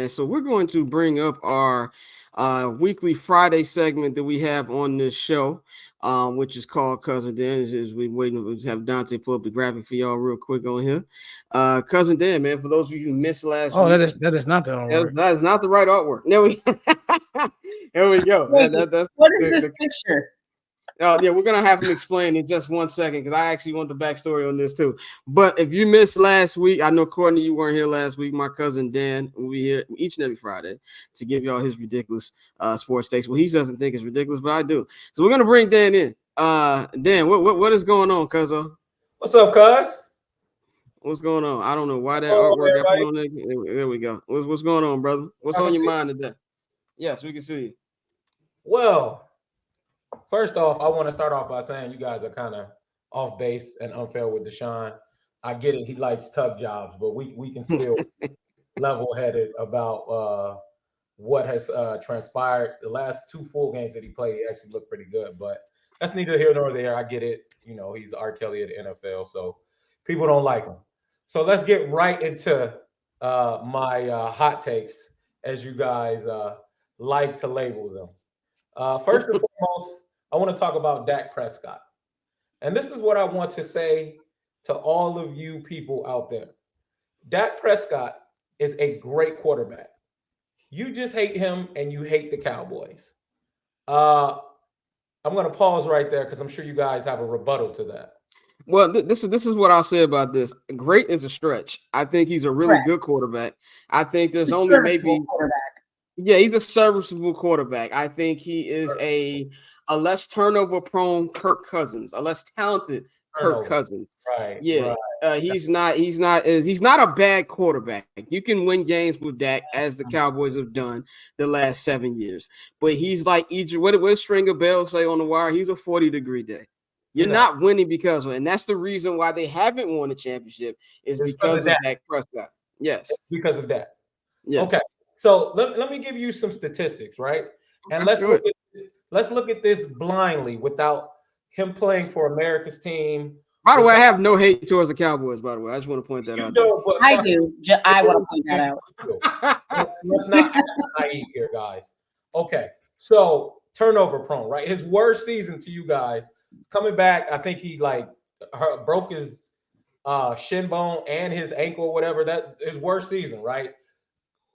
man. So we're going to bring up our weekly Friday segment that we have on this show, which is called Cousin Dan. As we waiting to have Dante pull up the graphic for y'all real quick on here. Cousin Dan, man, for those of you who missed last week. That is not the artwork. That is not the right artwork. There we go. That's what is this picture? Yeah, we're gonna have him explain in just 1 second because I actually want the backstory on this too. But if you missed last week, I know Courtney, you weren't here last week. My cousin Dan will be here each and every Friday to give y'all his ridiculous sports takes. Well, he doesn't think it's ridiculous, but I do. So we're gonna bring Dan in. Dan, what is going on, cuzzo? What's up, cuz? What's going on? I don't know why that artwork got put on there. There we go. What's going on, brother? What's on your mind today? Yes, we can see you. Well, first off, I want to start off by saying you guys are kind of off base and unfair with Deshaun. I get it. He likes tough jobs, but we can still level-headed about what has transpired. The last 2 full games that he played, he actually looked pretty good, but that's neither here nor there. I get it. You know, he's the R. Kelly of the NFL, so people don't like him. So let's get right into my hot takes, as you guys like to label them. First and foremost, I want to talk about Dak Prescott. And this is what I want to say to all of you people out there. Dak Prescott is a great quarterback. You just hate him and you hate the Cowboys. I'm going to pause right there because I'm sure you guys have a rebuttal to that. Well, this is what I'll say about this. Great is a stretch. I think he's a really good quarterback. I think there's only maybe he's a serviceable quarterback. I think he is a less turnover prone Kirk Cousins, a less talented Kirk Cousins. Right. Yeah. Right. He's not a bad quarterback. You can win games with Dak, as the Cowboys have done the last 7 years. But he's like Egypt. What Stringer Bell say on the wire? He's a 40-degree day. You're not winning because of it. And that's the reason why they haven't won a championship is because of Dak Prescott. Yes. It's because of that. Yes. Okay. So let me give you some statistics, right? And let's look at this blindly without him playing for America's team. By the way, I have no hate towards the Cowboys, by the way. I just want to point that out. I do. I want to point that out. Let's not act naive here, guys. Okay. So turnover prone, right? His worst season to you guys. Coming back, I think he broke his shin bone and his ankle or whatever. That his worst season, right?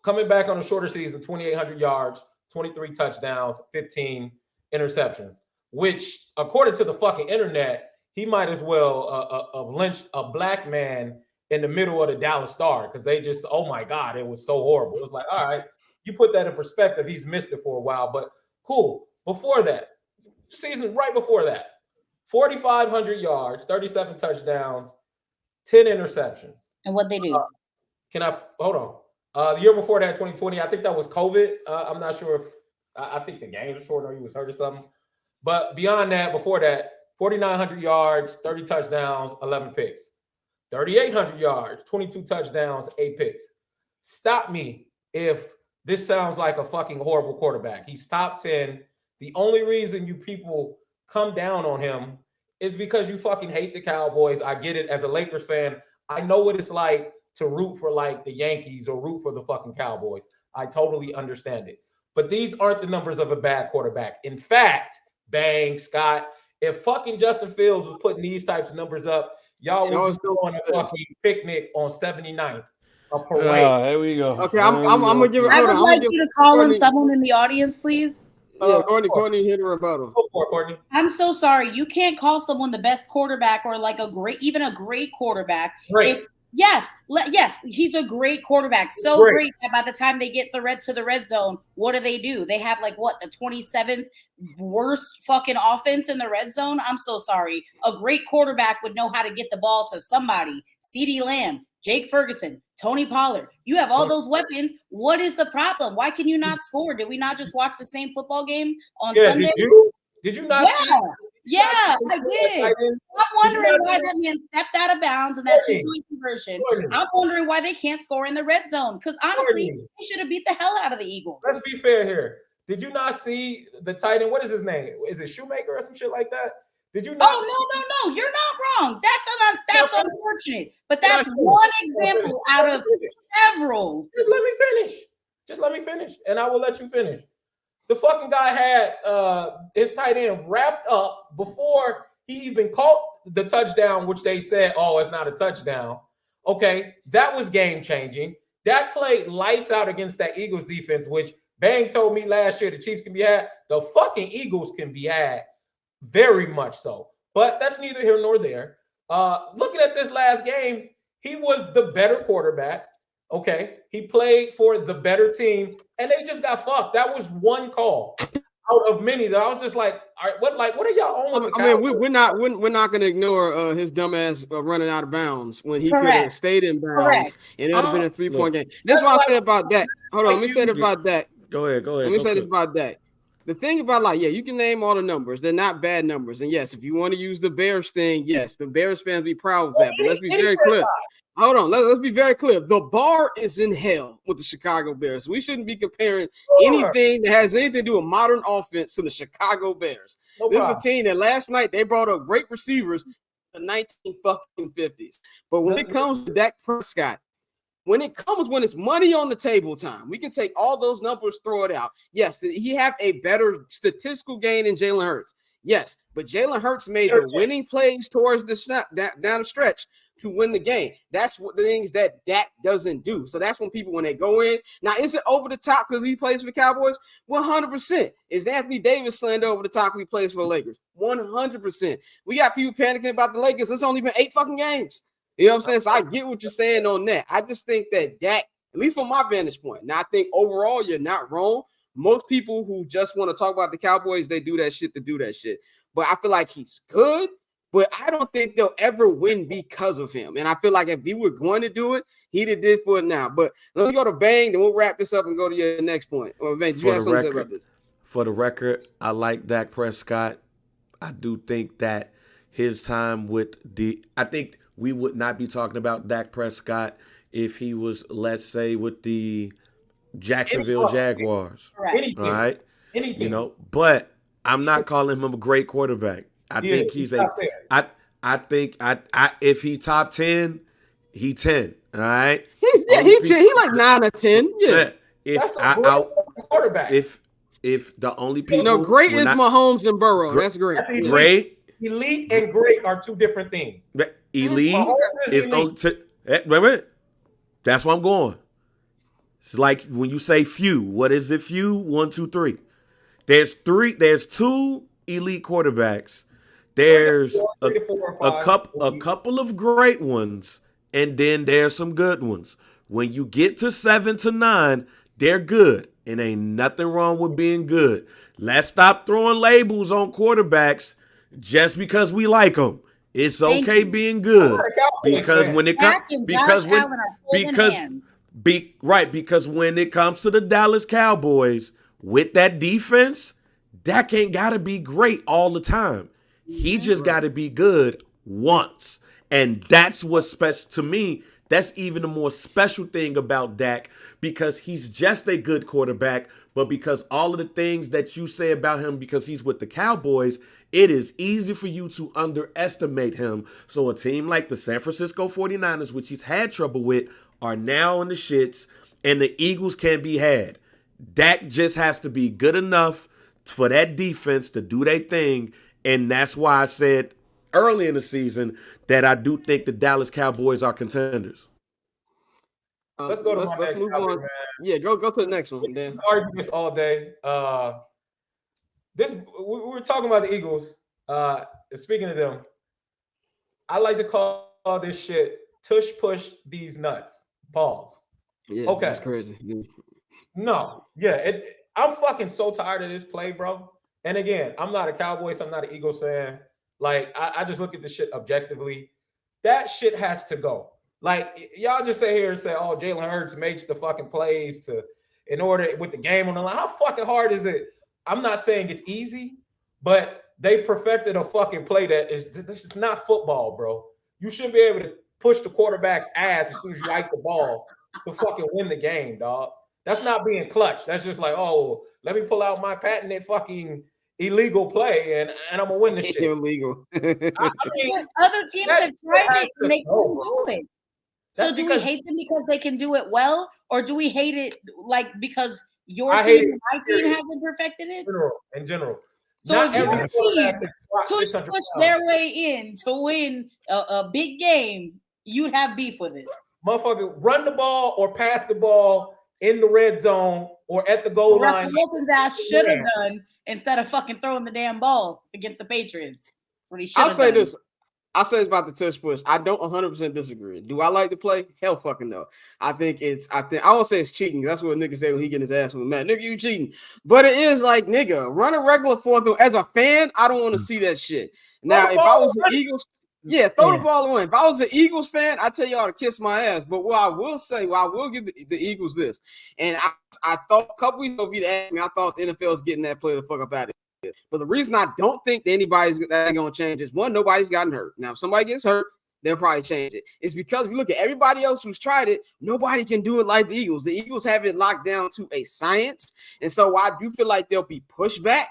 Coming back on a shorter season, 2,800 yards, 23 touchdowns, 15 interceptions, which according to the fucking internet, he might as well have lynched a black man in the middle of the Dallas Star because they just, oh my God, it was so horrible. It was like, all right, you put that in perspective. He's missed it for a while, but cool. Before that, season right before that, 4,500 yards, 37 touchdowns, 10 interceptions. And what they do? Hold on. The year before that, 2020, I think that was COVID. I'm not sure if I think the games were short or he was hurt or something. But beyond that, before that, 4,900 yards, 30 touchdowns, 11 picks. 3,800 yards, 22 touchdowns, 8 picks. Stop me if this sounds like a fucking horrible quarterback. He's top 10. The only reason you people come down on him is because you fucking hate the Cowboys. I get it. As a Lakers fan, I know what it's like to root for like the Yankees or root for the fucking Cowboys. I totally understand it. But these aren't the numbers of a bad quarterback. In fact, bang, Scott, if fucking Justin Fields was putting these types of numbers up, y'all would be on a fucking picnic on 79th. A parade. Here we go. Okay, I'm gonna give it. I would like you to call in someone in the audience, please. Yeah, Courtney hit a rebuttal. Go for it, Courtney. I'm so sorry. You can't call someone the best quarterback or like even a great quarterback. Great. Yes, he's a great quarterback. So great that by the time they get to the red zone, what do? They have like what, the 27th worst fucking offense in the red zone? I'm so sorry. A great quarterback would know how to get the ball to somebody. CeeDee Lamb, Jake Ferguson, Tony Pollard. You have all those weapons. What is the problem? Why can you not score? Did we not just watch the same football game on Sunday? Did you not? Yeah, I did. I'm wondering why that man stepped out of bounds in that two-point conversion. I'm wondering why they can't score in the red zone. Because honestly, they should have beat the hell out of the Eagles. Let's be fair here. Did you not see the tight end? What is his name? Is it Shoemaker or some shit like that? Did you not? Oh, no. You're not wrong. That's unfortunate. But that's one example out of several. Just let me finish. finish, and I will let you finish. The fucking guy had his tight end wrapped up before he even caught the touchdown, which they said, oh, it's not a touchdown. Okay, that was game-changing. Dak played lights out against that Eagles defense, which Bang told me last year the Chiefs can be had. The fucking Eagles can be had very much so. But that's neither here nor there. Looking at this last game, he was the better quarterback. Okay, he played for the better team, and they just got fucked. That was one call out of many. That I was just like, all right, what are y'all on? I mean, we're not going to ignore his dumbass running out of bounds when he could have stayed in bounds, and it would have been a 3-point game. That's what I said about that. Hold on, let me say it about that. Go ahead. Let me say this about that. The thing about, like, yeah, you can name all the numbers. They're not bad numbers. And yes, if you want to use the Bears thing, yes, the Bears fans be proud of that. But let's be very clear. Hold on. Let's be very clear. The bar is in hell with the Chicago Bears. We shouldn't be comparing anything that has anything to do with modern offense to the Chicago Bears. This is a team that last night they brought up great receivers in the 1950s. But when it comes to Dak Prescott, when it's money on the table time, we can take all those numbers, throw it out. Yes, he have a better statistical gain than Jalen Hurts. Yes, but Jalen Hurts made the winning plays towards the snap down the stretch to win the game. That's what the things that Dak doesn't do. So that's when they go in. Now, is it over the top because he plays for the Cowboys? 100%. Is Anthony Davis slammed over the top when he plays for the Lakers? 100%. We got people panicking about the Lakers. It's only been 8 fucking games. You know what I'm saying? So I get what you're saying on that. I just think that Dak, at least from my vantage point, now I think overall you're not wrong. Most people who just want to talk about the Cowboys, they do that shit to do that shit. But I feel like he's good, but I don't think they'll ever win because of him. And I feel like if he were going to do it, he'd have did for it now. But let me go to Bang, then we'll wrap this up and go to your next point. Or Bang, did you have something to say about this? For the record, I like Dak Prescott. I do think that his time with I think we would not be talking about Dak Prescott if he was, let's say, with the Jacksonville Jaguars. Right. All right. Any team. You know, but I'm not calling him a great quarterback. I think he's I think if he top 10, he 10. All right. He like 9 or 10. Yeah. If that's a quarterback. If the only people great is Mahomes and Burrow. That's great. Great. Elite and great are two different things. Elite is wait. That's where I'm going. It's like when you say few. What is it? Few? 1, 2, 3. There's 2 elite quarterbacks. There's a couple of great ones, and then there's some good ones. When you get to 7 to 9, they're good, and ain't nothing wrong with being good. Let's stop throwing labels on quarterbacks just because we like them. It's okay being good because when it comes because when it comes to the Dallas Cowboys with that defense, Dak ain't got to be great all the time. He just got to be good once. And that's what's special to me. That's even a more special thing about Dak because he's just a good quarterback. But because all of the things that you say about him because he's with the Cowboys, it is easy for you to underestimate him. So a team like the San Francisco 49ers, which he's had trouble with, are now in the shits, and the Eagles can be had. Dak just has to be good enough for that defense to do their thing, and that's why I said early in the season that I do think the Dallas Cowboys are contenders. Let's go to let's move topic, on. Man. Yeah, go to the next one. Then argue this all day. We were talking about the Eagles. Speaking of them, I like to call this shit tush push these nuts. Pause. Yeah, okay, that's crazy. No, yeah, I'm fucking so tired of this play, bro. And again, I'm not a Cowboys, so I'm not an Eagles fan. Like, I just look at this shit objectively. That shit has to go. Like, y'all just sit here and say, oh, Jalen Hurts makes the fucking plays in order with the game on the line. How fucking hard is it? I'm not saying it's easy, but they perfected a fucking play this is not football, bro. You should be able to push the quarterback's ass as soon as you hike the ball to fucking win the game, dog. That's not being clutch. That's just like, oh, let me pull out my patented fucking illegal play and I'm gonna win this shit. Illegal. I mean, other teams have tried it and they couldn't do it. So do we hate them because they can do it well, or do we hate it like because your I team, my team hasn't perfected it? In general. So not if every your quarterback team push push their way in to win a big game, you'd have beef with it. Motherfucker, run the ball or pass the ball in the red zone or at the goal line. Russell Wilson's ass should have done instead of fucking throwing the damn ball against the Patriots. That's what he should have done. I'll say this. I'll say it's about the tush push. I don't 100% disagree. Do I like to play? Hell fucking no. I won't say it's cheating. That's what niggas say when he getting his ass with man. Nigga, you cheating. But it is like, nigga, run a regular fourth. As a fan, I don't want to see that shit. Now, if I was the Eagles, throw the ball away. If I was an Eagles fan, I tell y'all to kiss my ass. But what I will say, I will give the Eagles this. And I thought a couple weeks ago, if you'd asked me, I thought the NFL was getting that play the fuck up out of it. But the reason I don't think that anybody's going to change is, one, nobody's gotten hurt. Now, if somebody gets hurt, they'll probably change it. It's because we look at everybody else who's tried it, nobody can do it like the Eagles. The Eagles have it locked down to a science. And so I do feel like there'll be pushback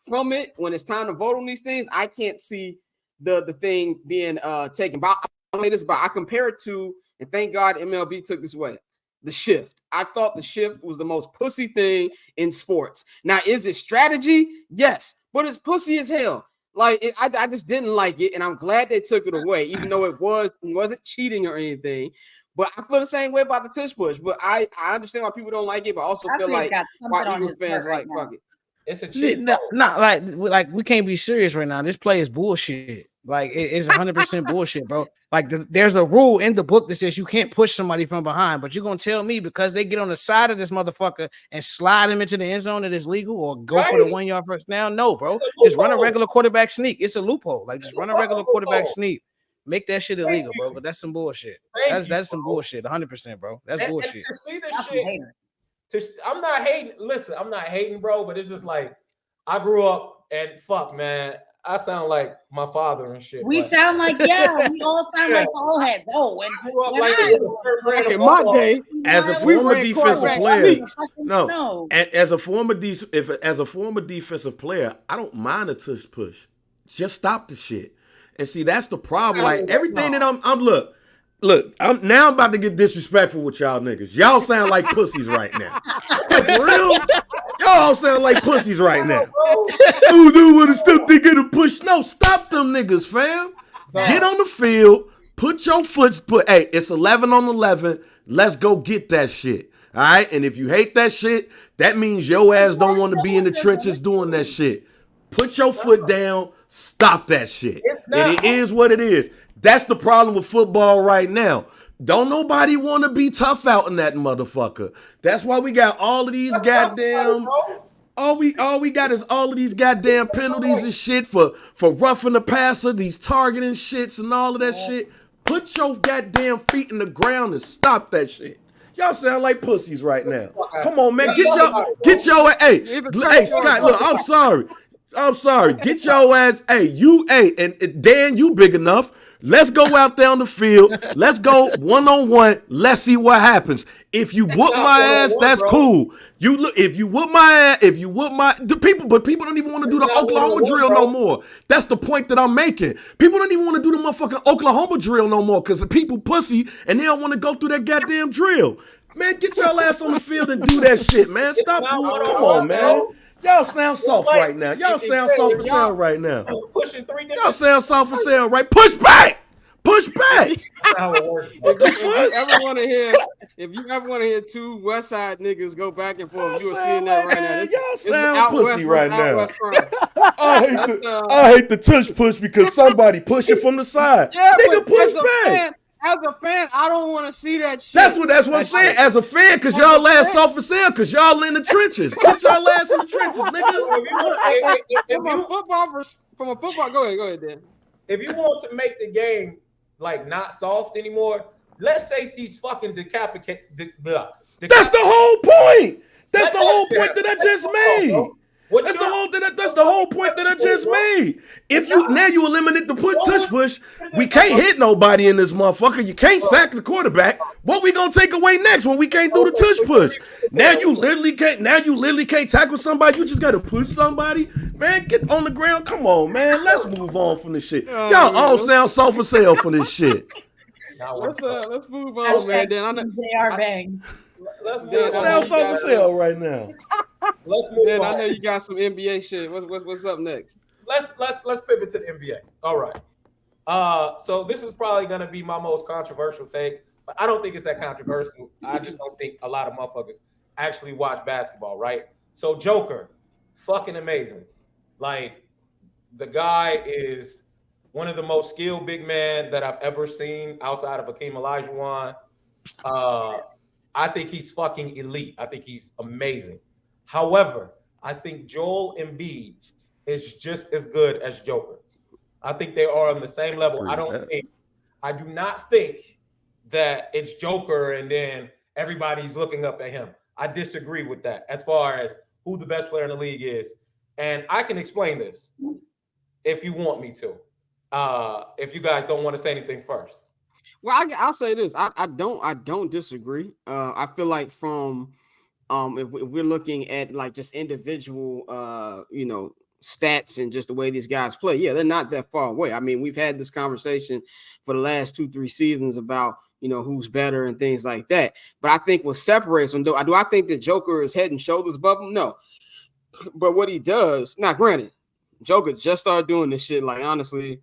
from it when it's time to vote on these things. I can't see the thing being taken. But I compare it to, and thank God MLB took this away, the shift. I thought the shift was the most pussy thing in sports. Now, is it strategy? Yes, but it's pussy as hell. Like, I just didn't like it, and I'm glad they took it away, even though it wasn't cheating or anything. But I feel the same way about the tush push. But I understand why people don't like it, but also feel like why Eagles fans like fuck it. It's a cheat. Not like we can't be serious right now. This play is bullshit. Like it's 100% bullshit, bro. Like there's a rule in the book that says you can't push somebody from behind, but you're gonna tell me because they get on the side of this motherfucker and slide him into the end zone that is legal or go for the 1 yard first down? No, bro. Just run a regular quarterback sneak. It's a loophole. Like just run a regular quarterback sneak. Make that shit illegal, bro. But that's some bullshit. That's some bullshit. 100%, bro. That's bullshit. And to see this shit, I'm not hating. Listen, I'm not hating, bro. But it's just like I grew up and fuck, man. I sound like my father and shit. We sound like, we all sound like the old heads. Oh, and grew up like in my day, as a former defensive player, as a former defensive player, I don't mind a tush push. Just stop the shit. And see, that's the problem. Like everything that I'm look, I'm about to get disrespectful with y'all niggas. Y'all sound like pussies right now. For real? Y'all sound like pussies right now. Oh, dude, what is stuff they get a push? No, stop them niggas, fam. Get on the field, put your foot, hey, it's 11 on 11. Let's go get that shit. All right? And if you hate that shit, that means your ass don't want to be in the trenches doing that shit. Put your foot down, stop that shit. It is what it is. That's the problem with football right now. Don't nobody want to be tough out in that motherfucker. That's why we got all of these goddamn. All we got is all of these goddamn penalties and shit for roughing the passer, these targeting shits and all of that shit. Put your goddamn feet in the ground and stop that shit. Y'all sound like pussies right now. Come on, man. Get your hey Scott, look, I'm sorry. Get your ass. And Dan, you big enough. Let's go out there on the field. Let's go 1-on-1. Let's see what happens. If you whoop my ass, that's cool. If you whoop my but people don't even want to do the Oklahoma drill no more. That's the point that I'm making. People don't even want to do the motherfucking Oklahoma drill no more because the people pussy and they don't want to go through that goddamn drill. Man, get your ass on the field and do that shit, man. Stop. Come on, man. Y'all sound soft right now. Y'all sound soft as hell right now. Y'all sound soft as hell, right? Push back. Push back. If you ever want to hear two West Side niggas go back and forth, you are seeing that right now. Y'all sound pussy right now. I hate the tush push because somebody push it from the side. Yeah, nigga, push back. As a fan, I don't want to see that shit. That's what I'm saying. As a fan, because y'all ass soft as hell, because y'all in the trenches. Get y'all ass in the trenches, nigga. From a football, go ahead, Dan. If you want to make the game like not soft anymore, let's say these fucking decapitate. That's the whole point. That's the whole point that I just made. That's the whole point that I just made. If you eliminate the tush push, we can't hit nobody in this motherfucker. You can't sack the quarterback. What we gonna take away next when we can't do the tush push? Now you literally can't tackle somebody. You just gotta push somebody. Man, get on the ground. Come on, man. Let's move on from this shit. Y'all all sound soft as hell for this shit. Let's move on, man. Then I know JR Bang. Let's Dan, move I know on. Sounds so for sale right now. Let's move Dan, on. I know you got some NBA shit. What's up next? Let's pivot to the NBA. All right. So this is probably gonna be my most controversial take, but I don't think it's that controversial. I just don't think a lot of motherfuckers actually watch basketball, right? So Joker, fucking amazing. Like the guy is one of the most skilled big men that I've ever seen outside of Hakeem Olajuwon. I think he's fucking elite. I think he's amazing. However, I think Joel Embiid is just as good as Joker. I think they are on the same level. I do not think that it's Joker and then everybody's looking up at him. I disagree with that as far as who the best player in the league is. And I can explain this if you want me to. If you guys don't want to say anything first. Well, I'll say this. I don't disagree. I feel like from if we're looking at like just individual stats and just the way these guys play, yeah, they're not that far away. I mean, we've had this conversation for the last 2-3 seasons about who's better and things like that. But I think what separates them, do I think that Joker is head and shoulders above him? No. But what he does, now granted, Joker just started doing this shit like honestly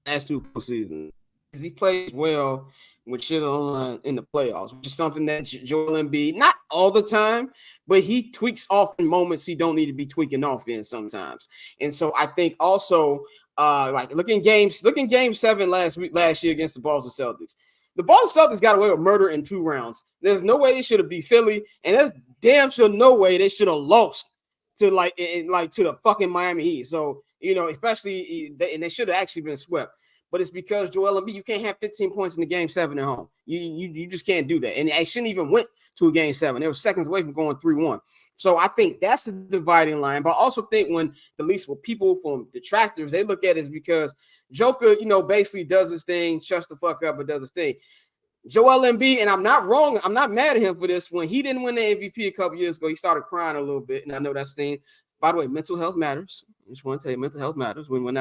last 2 seasons. He plays well with shit on in the playoffs, which is something that Joel Embiid, not all the time, but he tweaks off in moments he don't need to be tweaking off in sometimes. And so I think also like look in game 7 last year against the Boston Celtics. The Boston Celtics got away with murder in 2 rounds. There's no way they should have beat Philly, and there's damn sure no way they should have lost to to the fucking Miami Heat. So especially they should have actually been swept. But it's because Joel Embiid, you can't have 15 points in the game 7 at home. You just can't do that. And I shouldn't even went to a game 7. They were seconds away from going 3-1. So I think that's the dividing line. But I also think when at least with people from detractors, they look at it as because Joker, basically does his thing, shuts the fuck up, but does his thing. Joel Embiid, and I'm not wrong. I'm not mad at him for this. When he didn't win the MVP a couple years ago, he started crying a little bit. And I know that's the thing. By the way, mental health matters. I just want to tell you, mental health matters. We're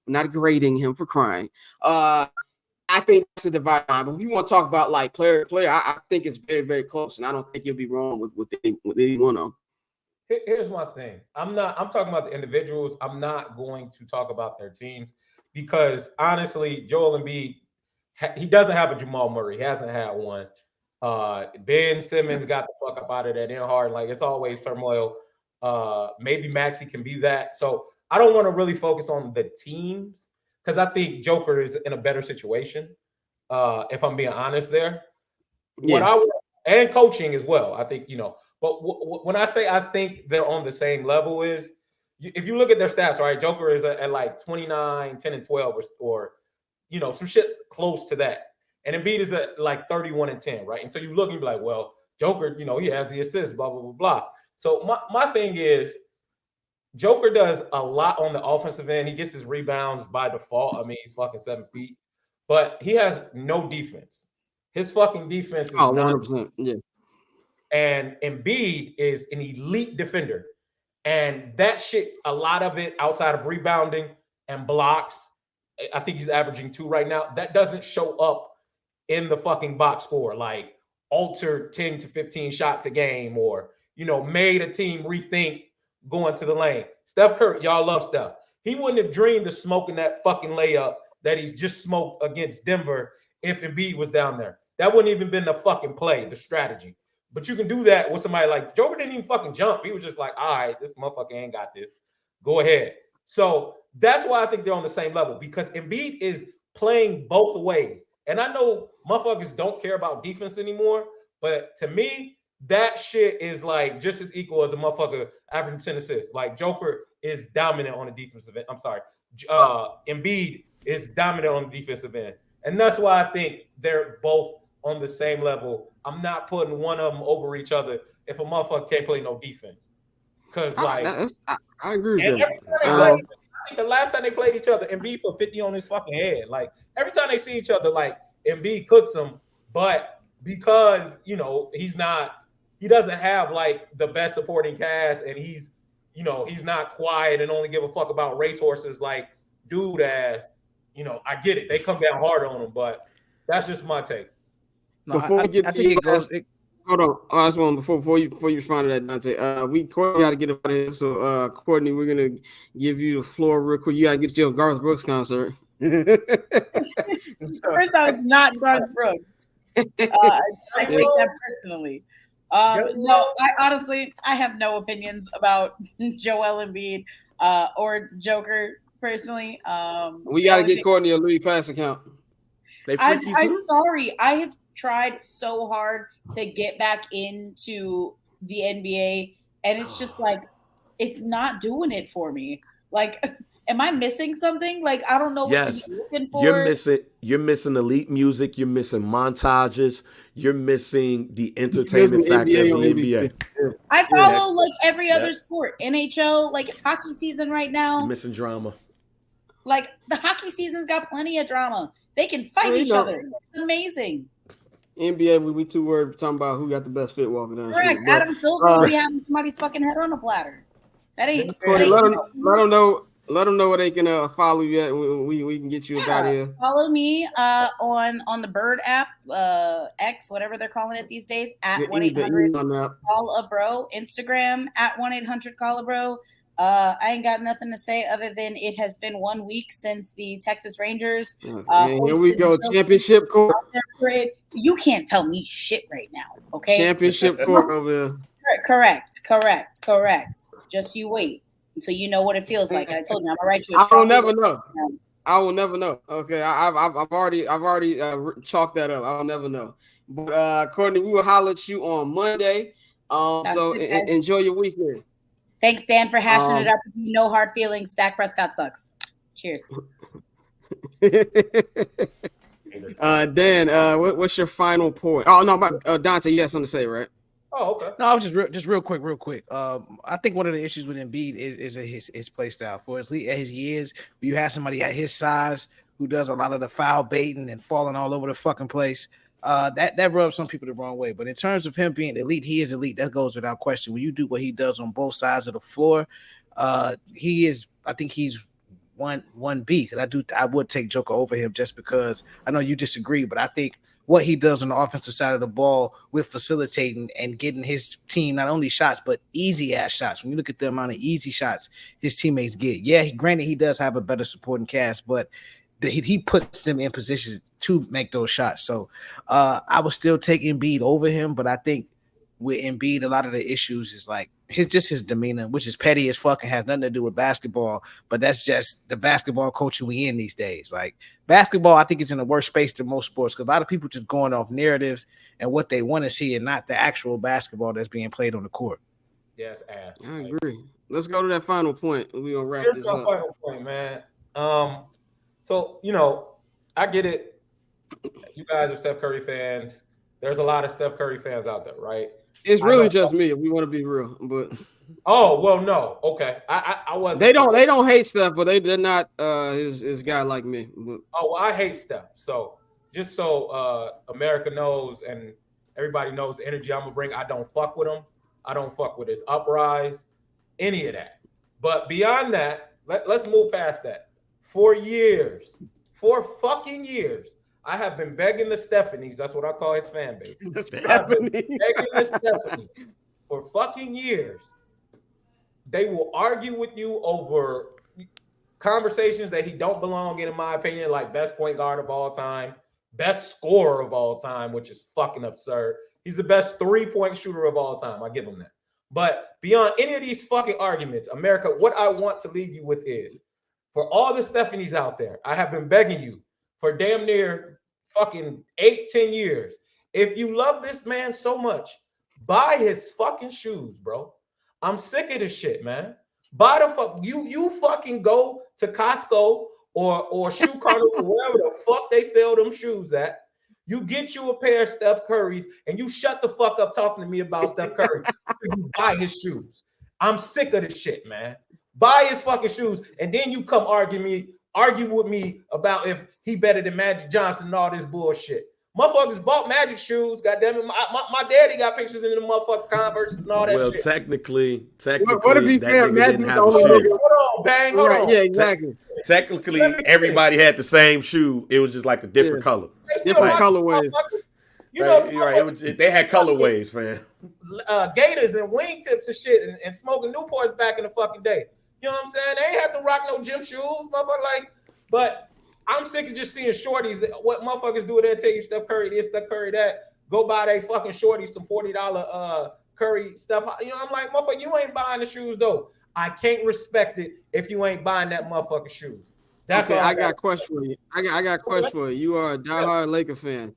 not grading him for crying. I think that's a divide line. But if you want to talk about like player to player, I think it's very, very close, and I don't think you'll be wrong with any one of them. Here's my thing. I'm talking about the individuals. I'm not going to talk about their teams because honestly, Joel Embiid, he doesn't have a Jamal Murray. He hasn't had one. Ben Simmons got the fuck up out of that in hard. Like it's always turmoil. Maybe Maxey can be that. So I don't want to really focus on the teams because I think Joker is in a better situation. If I'm being honest there. Yeah. And coaching as well. I think, but when I say I think they're on the same level is if you look at their stats, right? Joker is at like 29, 10 and 12 or some shit close to that. And Embiid is at like 31 and 10, right? And so you look and be like, well, Joker, he has the assists, blah, blah, blah, blah. So my thing is Joker does a lot on the offensive end. He gets his rebounds by default. I mean, he's fucking 7 feet, but he has no defense. His fucking defense is 100%. Yeah. And Embiid is an elite defender. And that shit, a lot of it outside of rebounding and blocks, I think he's averaging 2 right now. That doesn't show up in the fucking box score, like altered 10 to 15 shots a game or, made a team rethink going to the lane. Steph Curry, y'all love Steph. He wouldn't have dreamed of smoking that fucking layup that he's just smoked against Denver if Embiid was down there. That wouldn't even been the fucking play, the strategy. But you can do that with somebody like Joker didn't even fucking jump. He was just like, all right, this motherfucker ain't got this. Go ahead. So that's why I think they're on the same level because Embiid is playing both ways. And I know motherfuckers don't care about defense anymore, but to me, that shit is like just as equal as a motherfucker averaging 10 assists. Like Joker is dominant on the defensive end. I'm sorry. Embiid is dominant on the defensive end. And that's why I think they're both on the same level. I'm not putting one of them over each other if a motherfucker can't play no defense. Because like I agree with that. I think the last time they played each other, Embiid put 50 on his fucking head. Like every time they see each other, like Embiid cooks them, but because he doesn't have like the best supporting cast, and he's not quiet and only give a fuck about racehorses like dude ass. I get it. They come down hard on him, but That's just my take. No, Before we get I to think you it goes. guys, hold on. I just want before you respond to that, Dante. Courtney got to get out of here. So, Courtney, we're gonna give you the floor real quick. You gotta get to your Garth Brooks concert. First off, it's not Garth Brooks. I take that personally. No, I have no opinions about Joel Embiid or Joker personally. We got to get Courtney a Louis Pass account. I'm sorry. I have tried so hard to get back into the NBA, and it's just like it's not doing it for me. Like, am I missing something? Like, I don't know what to be looking for. You're missing elite music. You're missing montages. You're missing the entertainment factor of the NBA. I follow like every other sport. NHL, like it's hockey season right now. You're missing drama. Like the hockey season's got plenty of drama. They can fight each other. It's amazing. NBA, we too worried talking about who got the best fit walking down. Correct. Street, Adam Silver will be having somebody's fucking head on a platter. That ain't. Courtney, let them know where they can follow you at. We can get you out here. Follow me on the Bird app, X, whatever they're calling it these days, at 1-800-CALL-A-BRO. Instagram at 1-800-CALL-A-BRO. I ain't got nothing to say other than it has been 1 week since the Texas Rangers. Here we go, championship court. You can't tell me shit right now, okay? Championship court over there. Correct. Just you wait until you know what it feels like. I told you I'm gonna write you. I will never know. I will never know. Okay, I've already chalked that up. I'll never know. But Courtney, we will holler at you on Monday. So enjoy your weekend. Thanks, Dan, for hashing it up. No hard feelings. Dak Prescott sucks. Cheers. Dan, what's your final point? Oh no, Dante, you got something to say, right? Oh, okay. No, I was just real quick. I think one of the issues with Embiid is his play style. For as elite as he is, you have somebody at his size who does a lot of the foul baiting and falling all over the fucking place. That rubs some people the wrong way. But in terms of him being elite, he is elite. That goes without question. When you do what he does on both sides of the floor, he is. I think he's 1B because I would take Joker over him just because I know you disagree, but I think what he does on the offensive side of the ball with facilitating and getting his team not only shots but easy ass shots. When you look at the amount of easy shots his teammates get, granted he does have a better supporting cast, but he puts them in positions to make those shots. So I would still take Embiid over him, but I think with Embiid, a lot of the issues is like his demeanor, which is petty as fuck and has nothing to do with basketball, but that's just the basketball culture we in these days. Like basketball, I think it's in a worse space than most sports because a lot of people just going off narratives and what they want to see and not the actual basketball that's being played on the court. Yes, ass. I agree. Let's go to that final point. We're gonna wrap this up. Final point, man. So I get it. You guys are Steph Curry fans. There's a lot of Steph Curry fans out there, right? It's really just me, if we want to be real. But no, okay. I wasn't. They don't hate Steph, but they're not his guy like me. But. I hate Steph. So just so America knows and everybody knows the energy I'm gonna bring, I don't fuck with him. I don't fuck with his uprise, any of that. But beyond that, let's move past that. For fucking years, I have been begging the Stephanies. That's what I call his fan base. I've been begging the Stephanies for fucking years. They will argue with you over conversations that he don't belong in my opinion, like best point guard of all time, best scorer of all time, which is fucking absurd. He's the best 3-point shooter of all time. I give him that. But beyond any of these fucking arguments, America, what I want to leave you with is, for all the Stephanies out there, I have been begging you for damn near fucking 8-10 years. If you love this man so much, buy his fucking shoes, bro. I'm sick of this shit, man. Buy the fuck you fucking go to Costco or Shoe Carnival, wherever the fuck they sell them shoes at. You get you a pair of Steph Curry's and you shut the fuck up talking to me about Steph Curry. You buy his shoes. I'm sick of this shit, man. Buy his fucking shoes and then you come argue with me about if he better than Magic Johnson and all this bullshit. Motherfuckers bought Magic shoes. Goddamn it, my daddy got pictures in the motherfucking Converse and all that shit. Well, technically, what to be fair, Magic didn't have a shoe. Hold on, bang. Hold on. Yeah, exactly. technically everybody had the same shoe. It was just like a different color. Different colorways. You know, right. They had colorways, man. Gators and wingtips and shit and smoking Newports back in the fucking day. You know what I'm saying? They ain't have to rock no gym shoes, motherfucker. Like, but I'm sick of just seeing shorties. What motherfuckers do, they'll tell you Steph Curry this, Steph Curry that. Go buy they fucking shorties some $40 Curry stuff. You know, I'm like, motherfucker, you ain't buying the shoes though. I can't respect it if you ain't buying that motherfucking shoes. That's okay. I got a question for you. I got a question for you. You are a diehard Laker fan.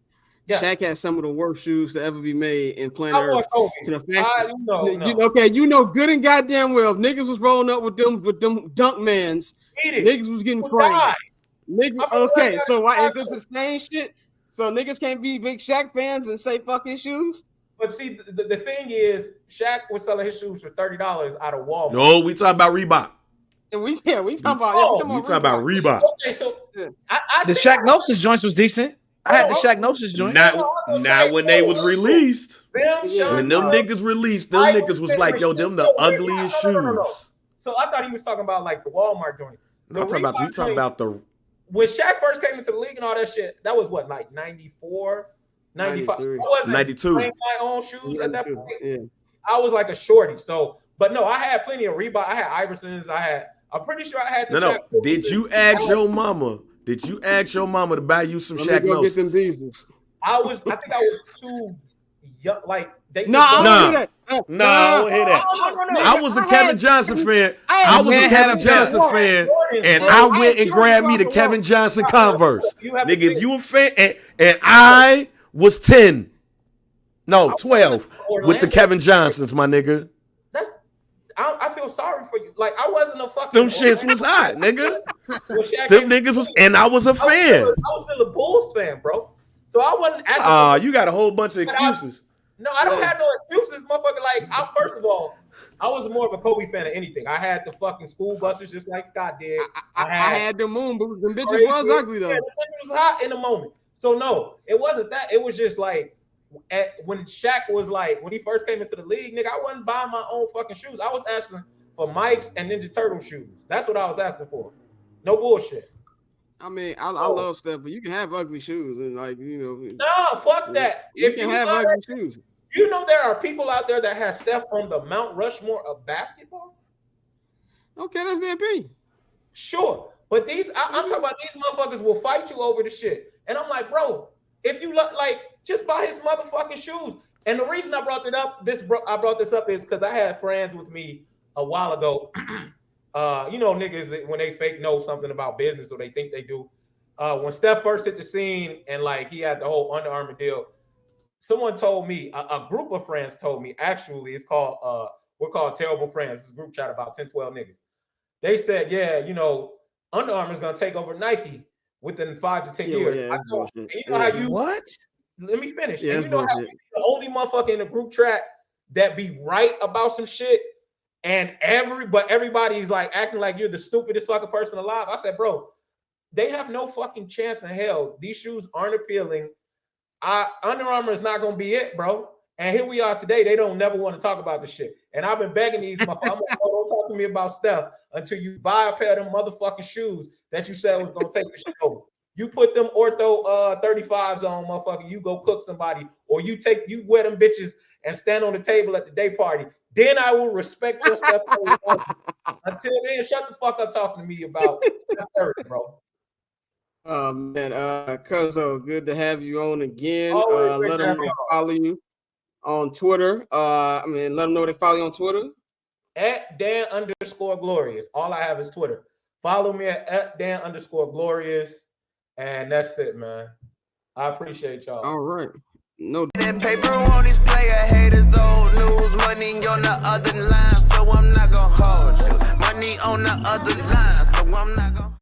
Yes. Shaq had some of the worst shoes to ever be made in planet Earth. To the fact, you know good and goddamn well, if niggas was rolling up with them dunk mans, niggas was getting framed. Okay, so why is it the same shit? So niggas can't be big Shaq fans and say fuck his shoes? But see, the thing is, Shaq was selling his shoes for $30 out of Walmart. No, we talking about Reebok. And we talking about Reebok. Okay, so the Shaq Gnosis joints was decent. I had the Shaq Gnosis joint. Not when they was released. When them niggas released, them niggas was like, yo, them the ugliest shoes. So I thought he was talking about like the Walmart joint. We talking about the when Shaq first came into the league and all that shit. That was what, like 94, 95. I wasn't 92. Wearing my own shoes at that point. Yeah. I was like a shorty. So, but no, I had plenty of Reebok. I had Iversons. I'm pretty sure I had the Shaq. Did you ask your mama? Did you ask your mama to buy you some Shaq Gnosis? Get them diesels. I think I was too young. Like they. I don't hear that. I was a Kevin Johnson fan. I was a Kevin Johnson fan, and I went and grabbed me the Kevin Johnson Converse. Nigga, if you a fan, and I was 10, no 12 with the Kevin Johnsons, my nigga. I feel sorry for you. Like, I wasn't a fucking. Them shits was hot, nigga. Them niggas was, and I was a fan. I was still a Bulls fan, bro. So I wasn't asking. You got a whole bunch of excuses. No, I don't have no excuses, motherfucker. Like, first of all, I was more of a Kobe fan than anything. I had the fucking school buses just like Scott did. I had the moon, but them bitches was ugly though. Yeah, the bitches was hot in the moment. So no, it wasn't that. It was just like. When Shaq was like, when he first came into the league, nigga, I wasn't buying my own fucking shoes. I was asking for Mike's and Ninja Turtle shoes. That's what I was asking for. No bullshit. I mean, I love Steph, but you can have ugly shoes and like, you know. No, fuck that. You can have ugly shoes. You know there are people out there that have Steph on the Mount Rushmore of basketball. Okay, that's the MP. Sure, but I'm talking about these motherfuckers will fight you over the shit, and I'm like, bro. If you look like, just buy his motherfucking shoes. And the reason I brought I brought this up is because I had friends with me a while ago. You know, niggas when they fake know something about business or they think they do. When Steph first hit the scene and like he had the whole Under Armour deal, someone told me, a group of friends told me, actually, it's called we're called Terrible Friends. This group chat about 10, 12 niggas. They said, yeah, you know, Under Armour's gonna take over Nike within 5 to 10 years. Yeah, I told you, you know how you what? Let me finish. Yeah, and you know how you the only motherfucker in the group chat that be right about some shit, and everybody's like acting like you're the stupidest fucking person alive. I said, bro, they have no fucking chance in hell. These shoes aren't appealing. Under Armour is not gonna be it, bro. And here we are today. They don't never want to talk about this shit. And I've been begging these motherfuckers, don't talk to me about Steph until you buy a pair of them motherfucking shoes that you said was gonna take the shit over. You put them ortho 35s on, motherfucker. You go cook somebody, or you wear them bitches and stand on the table at the day party. Then I will respect your Steph Curry. Until then, shut the fuck up talking to me about Steph Curry, bro. Man, Cuzzo, good to have you on again. Always let them follow you on Twitter. Let them know they follow you on Twitter. At Dan_Glorious. All I have is Twitter. Follow me at Dan_Glorious. And that's it, man. I appreciate y'all. All right. No. That paper on this player, haters, old news, money on the other line, so I'm not gonna hold you. Money on the other line, so I'm not gonna.